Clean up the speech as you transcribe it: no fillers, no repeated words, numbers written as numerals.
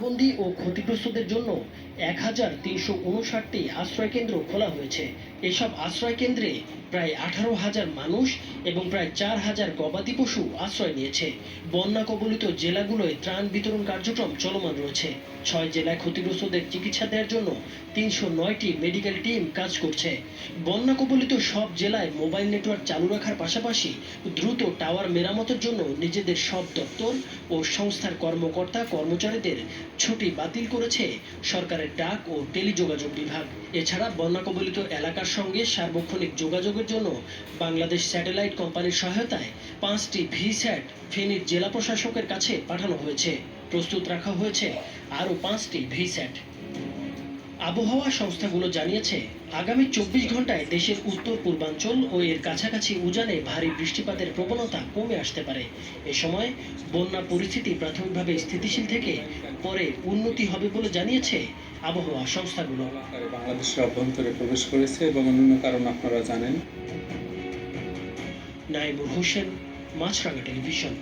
বন্দী ও ক্ষতিগ্রস্তদের জন্য ১,৩৫৯টি আশ্রয়কেন্দ্র খোলা হয়েছে। এসব আশ্রয়কেন্দ্রে প্রায় ১৮,০০০ মানুষ এবং প্রায় ৪,০০০ গবাদি পশু আশ্রয় নিয়েছে। বন্যা কবলিত জেলাগুলোয় ত্রাণ বিতরণ কার্যক্রম চলমান রয়েছে। ৬ জেলায় ক্ষতিগ্রস্তদের চিকিৎসা দেওয়ার জন্য ৩০৯টি মেডিকেল টিম কাজ করছে। বন্যা কবলিত সব জেলায় মোবাইল নেটওয়ার্ক চালু রাখার পাশাপাশি দ্রুত টাওয়ার মেরামতের জন্য নিজেদের সব দপ্তর ও সংস্থার কর্মকর্তা কর্মচারীদের ছুটি বাতিল করেছে সরকারের ডাক ও টেলিযোগাযোগ বিভাগ। এছাড়া বন্যা কবলিত এলাকার সঙ্গে সার্বক্ষণিক যোগাযোগের জন্য বাংলাদেশ স্যাটেলাইট কোম্পানির সহায়তায় 5টি ভিস্যাট ফেনীর জেলা প্রশাসকের কাছে পাঠানো হয়েছে। প্রস্তুত রাখা হয়েছে আরও 5টি ভিস্যাট। আবহাওয়া সংস্থাগুলো জানিয়েছে, আগামী 24 ঘন্টায় দেশের উত্তর পূর্বাঞ্চল ও এর কাছাকাছি উজানে ভারী বৃষ্টিপাতের প্রবণতা কমে আসতে পারে। এ সময় বন্যা পরিস্থিতি প্রাথমিকভাবে স্থিতিশীল থেকে পরে উন্নতি হবে বলে জানিয়েছে আবহাওয়া সংস্থাগুলো। বাংলাদেশের অভ্যন্তরে প্রবেশ করেছে এবং অন্যান্য কারণ আপনারা জানেন। নাইমুর হোসেন, মাছরাঙা টেলিভিশন।